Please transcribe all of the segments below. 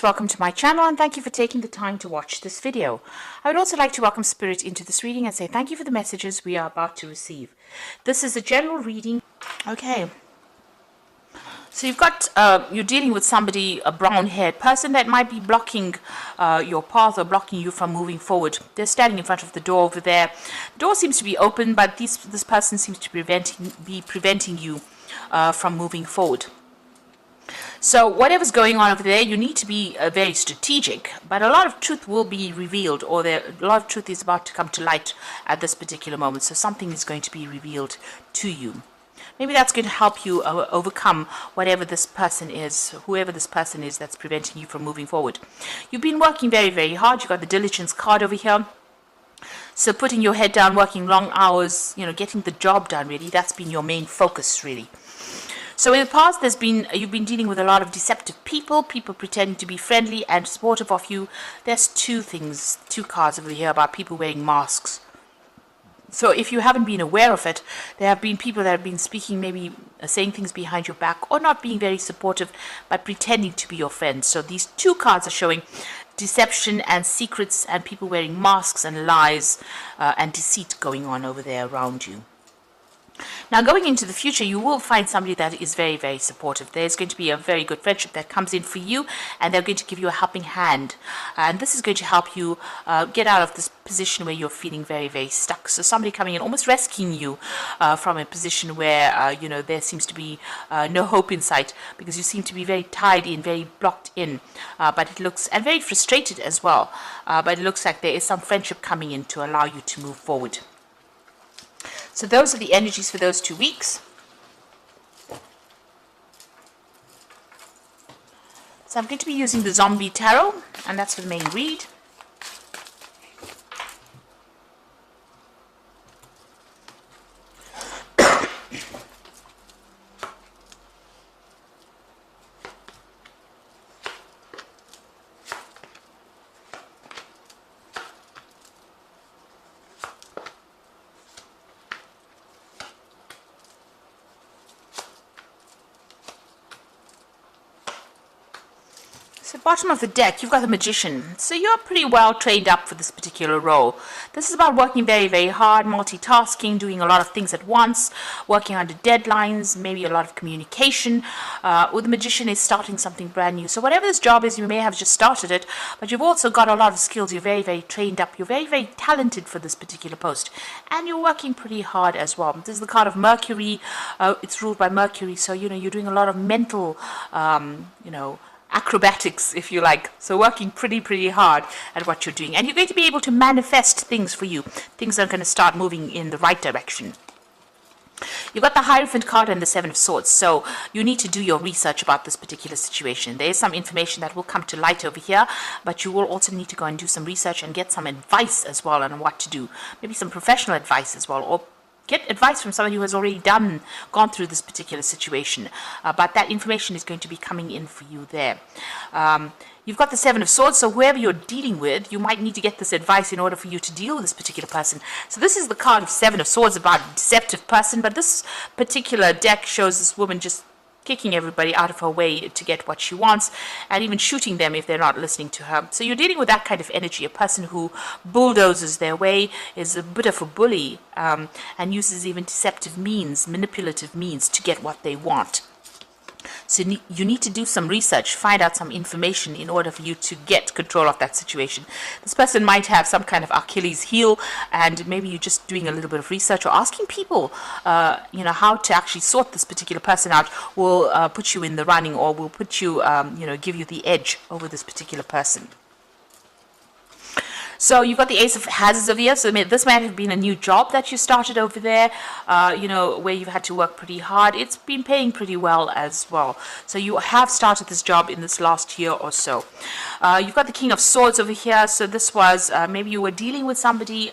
Welcome to my channel and thank you for taking the time to watch this video. I would also like to welcome Spirit into this reading and say thank you for the messages we are about to receive. This is a general reading. Okay. So you've got, you're dealing with somebody, a brown-haired person that might be blocking your path or blocking you from moving forward. They're standing in front of the door over there. The door seems to be open, but this person seems to be preventing you from moving forward. So whatever's going on over there, you need to be very strategic, but a lot of truth will be revealed, or a lot of truth is about to come to light at this particular moment. So something is going to be revealed to you. Maybe that's going to help you overcome whatever this person is, whoever this person is that's preventing you from moving forward. You've been working very, very hard. You've got the diligence card over here. So putting your head down, working long hours, getting the job done, really, that's been your main focus, really. So in the past, you've been dealing with a lot of deceptive people pretending to be friendly and supportive of you. There's two cards over here about people wearing masks. So if you haven't been aware of it, there have been people that have been speaking, maybe saying things behind your back, or not being very supportive, but pretending to be your friends. So these two cards are showing deception and secrets and people wearing masks and lies and deceit going on over there around you. Now, going into the future, you will find somebody that is very, very supportive. There's going to be a very good friendship that comes in for you, and they're going to give you a helping hand. And this is going to help you get out of this position where you're feeling very, very stuck. So somebody coming in, almost rescuing you from a position where, there seems to be no hope in sight, because you seem to be very tied in, very blocked in. But it looks, and very frustrated as well. But it looks like there is some friendship coming in to allow you to move forward. So those are the energies for those 2 weeks. So I'm going to be using the Zombie Tarot, and that's for the main read. So bottom of the deck, you've got the Magician. So you're pretty well trained up for this particular role. This is about working very, very hard, multitasking, doing a lot of things at once, working under deadlines, maybe a lot of communication. Or the Magician is starting something brand new. So whatever this job is, you may have just started it, but you've also got a lot of skills. You're very, very trained up. You're very, very talented for this particular post. And you're working pretty hard as well. This is the card of Mercury. It's ruled by Mercury. So, you're doing a lot of mental, acrobatics, if you like. So working pretty hard at what you're doing. And you're going to be able to manifest things for you. Things are going to start moving in the right direction. You've got the Hierophant card and the Seven of Swords. So you need to do your research about this particular situation. There is some information that will come to light over here, but you will also need to go and do some research and get some advice as well on what to do. Maybe some professional advice as well, or get advice from somebody who has already gone through this particular situation. But that information is going to be coming in for you there. You've got the Seven of Swords, so whoever you're dealing with, you might need to get this advice in order for you to deal with this particular person. So this is the card of Seven of Swords about a deceptive person, but this particular deck shows this woman just kicking everybody out of her way to get what she wants, and even shooting them if they're not listening to her. So you're dealing with that kind of energy, a person who bulldozes their way, is a bit of a bully, and uses even deceptive means, manipulative means to get what they want. So you need to do some research, find out some information in order for you to get control of that situation. This person might have some kind of Achilles heel, and maybe you're just doing a little bit of research or asking people, how to actually sort this particular person out will put you in the running, or will put you, give you the edge over this particular person. So you've got the Ace of Hazards over here. So this might have been a new job that you started over there, where you've had to work pretty hard. It's been paying pretty well as well. So you have started this job in this last year or so. You've got the King of Swords over here. So this was, maybe you were dealing with somebody,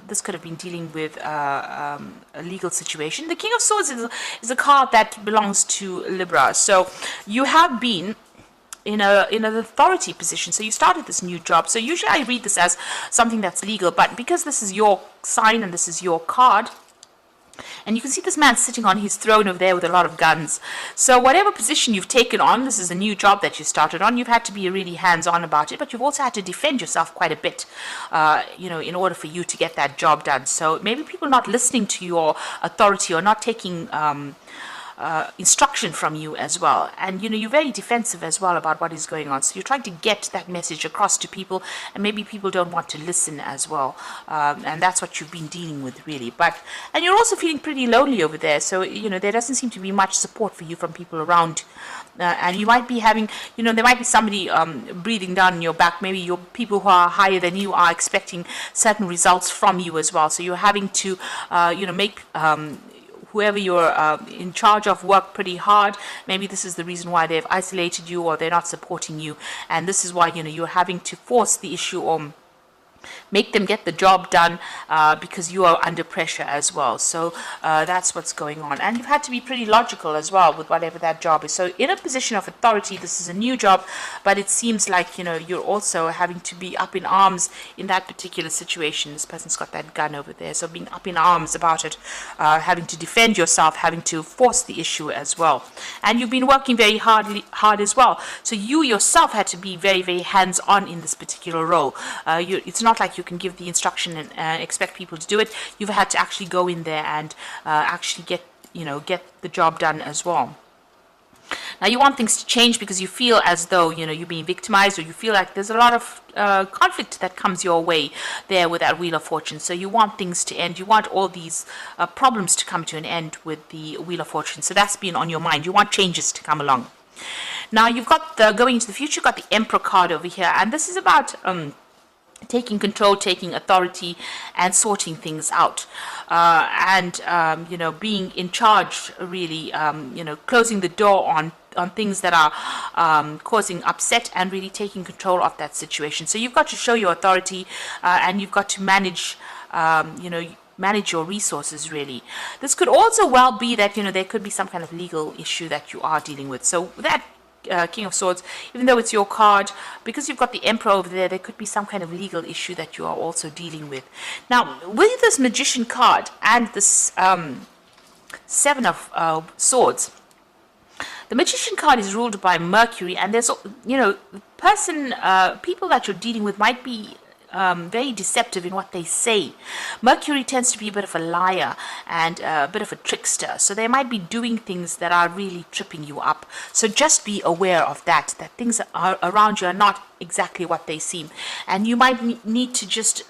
this could have been dealing with a legal situation. The King of Swords is a card that belongs to Libra. So you have been in an authority position. So you started this new job. So usually I read this as something that's legal, but because this is your sign and this is your card, And you can see this man sitting on his throne over there with a lot of guns. So whatever position you've taken on, this is a new job that you started on, you've had to be really hands-on about it, but you've also had to defend yourself quite a bit, in order for you to get that job done. So maybe people not listening to your authority or not taking instruction from you as well, and you're very defensive as well about what is going on, so you're trying to get that message across to people, and maybe people don't want to listen as well, and that's what you've been dealing with really. And you're also feeling pretty lonely over there, so there doesn't seem to be much support for you from people around, and you might be having, there might be somebody breathing down your back. Maybe your people who are higher than you are expecting certain results from you as well, so you're having to make whoever you're in charge of work pretty hard. Maybe this is the reason why they've isolated you, or they're not supporting you, and this is why you're having to force the issue or make them get the job done, because you are under pressure as well. So that's what's going on, and you've had to be pretty logical as well with whatever that job is. So in a position of authority, this is a new job, but it seems like you're also having to be up in arms in that particular situation. This person's got that gun over there, so being up in arms about it, having to defend yourself, having to force the issue as well. And you've been working very hard as well, so you yourself had to be very, very hands-on in this particular role. It's not like you can give the instruction and expect people to do it. You've had to actually go in there and actually get the job done as well. Now you want things to change because you feel as though you're being victimized, or you feel like there's a lot of conflict that comes your way there with that Wheel of Fortune. So you want things to end. You want all these problems to come to an end with the Wheel of Fortune. So that's been on your mind. You want changes to come along. Now you've got going into the future. You've got the Emperor card over here, and this is about taking control, taking authority, and sorting things out, and being in charge, really, closing the door on things that are causing upset, and really taking control of that situation. So you've got to show your authority, and you've got to manage manage your resources, really. This could also well be that there could be some kind of legal issue that you are dealing with. So that King of Swords, even though it's your card, because you've got the Emperor over there, there could be some kind of legal issue that you are also dealing with. Now, with this Magician card and this Seven of Swords, the Magician card is ruled by Mercury, and there's people that you're dealing with might be very deceptive in what they say. Mercury tends to be a bit of a liar and a bit of a trickster, so they might be doing things that are really tripping you up. So just be aware of that things are around you are not exactly what they seem, and you might need to just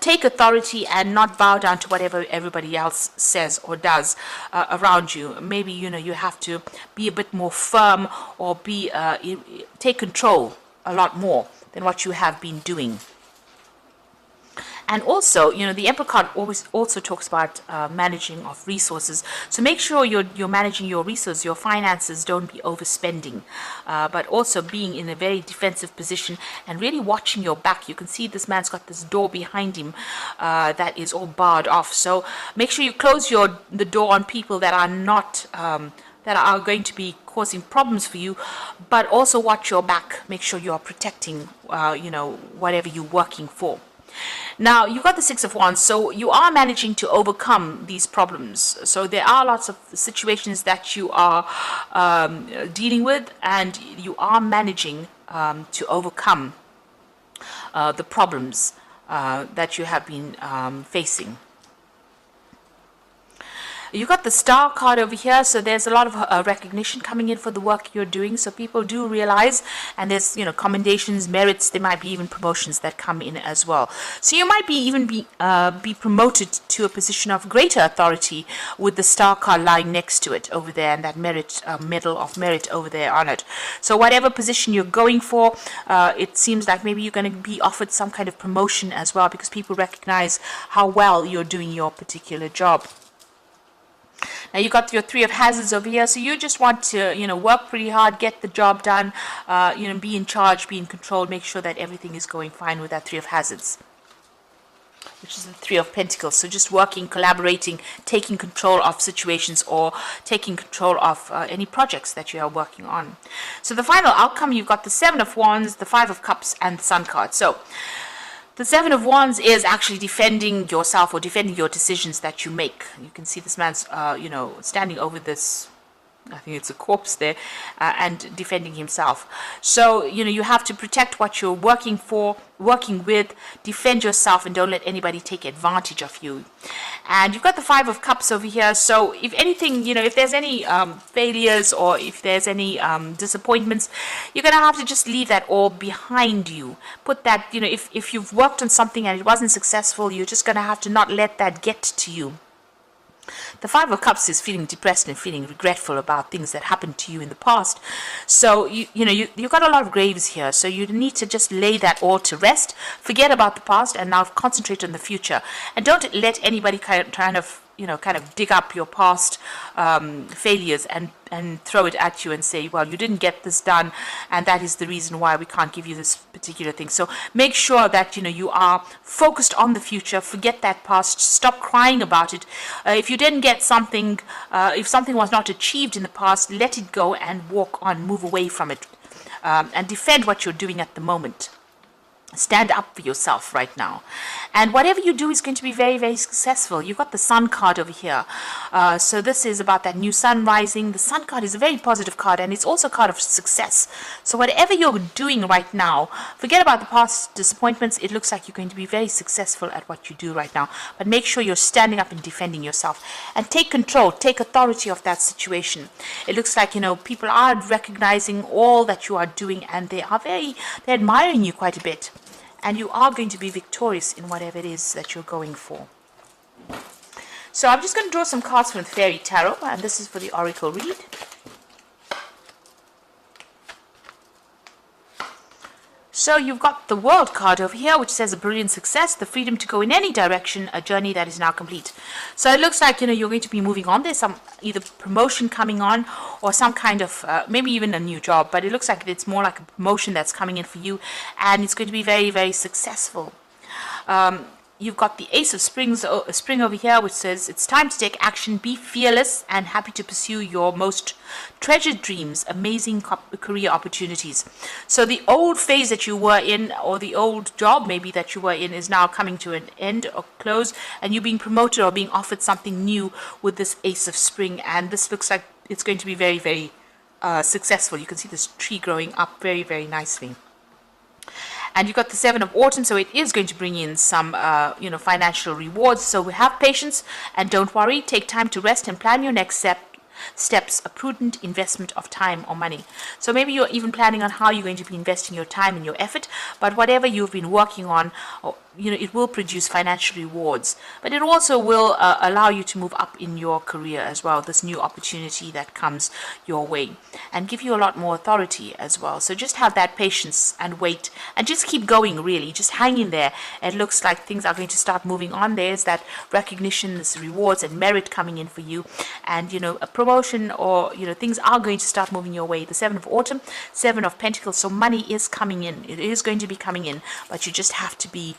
take authority and not bow down to whatever everybody else says or does around you. Maybe you have to be a bit more firm, or take control a lot more than what you have been doing. And also, the Emperor card always also talks about managing of resources. So make sure you're managing your resources, your finances. Don't be overspending, but also being in a very defensive position and really watching your back. You can see this man's got this door behind him that is all barred off. So make sure you close the door on people that are not that are going to be causing problems for you, but also watch your back. Make sure you are protecting, whatever you're working for. Now, you've got the Six of Wands, so you are managing to overcome these problems. So there are lots of situations that you are dealing with, and you are managing to overcome the problems that you have been facing. You got the Star card over here, so there's a lot of recognition coming in for the work you're doing. So people do realize, and there's commendations, merits. There might be even promotions that come in as well. So you might be promoted to a position of greater authority with the Star card lying next to it over there, and that medal of merit over there on it. So whatever position you're going for, it seems like maybe you're going to be offered some kind of promotion as well, because people recognize how well you're doing your particular job. Now you got your Three of Hazards over here, so you just want to, work pretty hard, get the job done, be in charge, be in control, make sure that everything is going fine with that Three of Hazards, which is the Three of Pentacles. So just working, collaborating, taking control of situations, or taking control of any projects that you are working on. So the final outcome, you've got the Seven of Wands, the Five of Cups, and the Sun card. So The Seven of Wands is actually defending yourself or defending your decisions that you make. You can see this man's, standing over this, I think it's a corpse there, and defending himself. So, you have to protect what you're working for, working with, defend yourself, and don't let anybody take advantage of you. And you've got the Five of Cups over here. So if anything, if there's any failures or if there's any disappointments, you're going to have to just leave that all behind you. Put that, if you've worked on something and it wasn't successful, you're just going to have to not let that get to you. The Five of Cups is feeling depressed and feeling regretful about things that happened to you in the past. So, you've got a lot of graves here. So you need to just lay that all to rest. Forget about the past and now concentrate on the future. And don't let anybody kind of dig up your past failures and throw it at you and say, well, you didn't get this done, and that is the reason why we can't give you this particular thing. So make sure that you are focused on the future. Forget that past. Stop crying about it. If you didn't get something, if something was not achieved in the past, let it go and walk on, move away from it, and defend what you're doing at the moment. Stand up for yourself right now. And whatever you do is going to be very, very successful. You've got the Sun card over here. So this is about that new sun rising. The Sun card is a very positive card, and it's also a card of success. So whatever you're doing right now, forget about the past disappointments. It looks like you're going to be very successful at what you do right now. But make sure you're standing up and defending yourself. And take control, take authority of that situation. It looks like, people are recognizing all that you are doing, and they're admiring you quite a bit. And you are going to be victorious in whatever it is that you're going for. So I'm just going to draw some cards from the Fairy Tarot, and this is for the Oracle read. So you've got the World card over here, which says a brilliant success, the freedom to go in any direction, a journey that is now complete. So it looks like, you're going to be moving on. There's some either promotion coming on or some kind of, maybe even a new job. But it looks like it's more like a promotion that's coming in for you. And it's going to be very, very successful. You've got the Ace of Spring over here, which says it's time to take action, be fearless, and happy to pursue your most treasured dreams, amazing career opportunities. So the old phase that you were in, or the old job maybe that you were in, is now coming to an end or close, and you're being promoted or being offered something new with this Ace of Spring. And this looks like it's going to be very, very successful. You can see this tree growing up very, very nicely. And you've got the Seven of Autumn, so it is going to bring in some, financial rewards. So have patience and don't worry. Take time to rest and plan your next steps, a prudent investment of time or money. So maybe you're even planning on how you're going to be investing your time and your effort, but whatever you've been working on, it will produce financial rewards, but it also will allow you to move up in your career as well, this new opportunity that comes your way, and give you a lot more authority as well. So just have that patience and wait, and just keep going, really. Just hang in there. It looks like things are going to start moving on. There's that recognition, this rewards and merit coming in for you, and a promotion, or things are going to start moving your way. The Seven of Autumn, Seven of Pentacles, so money is coming in. It is going to be coming in, but you just have to be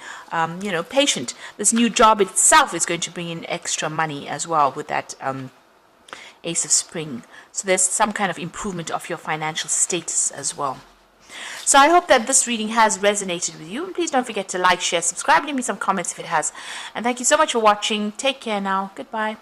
patient. This new job itself is going to bring in extra money as well with that Ace of Spring. So there's some kind of improvement of your financial status as well. So I hope that this reading has resonated with you. And please don't forget to like, share, subscribe, leave me some comments if it has. And thank you so much for watching. Take care now. Goodbye.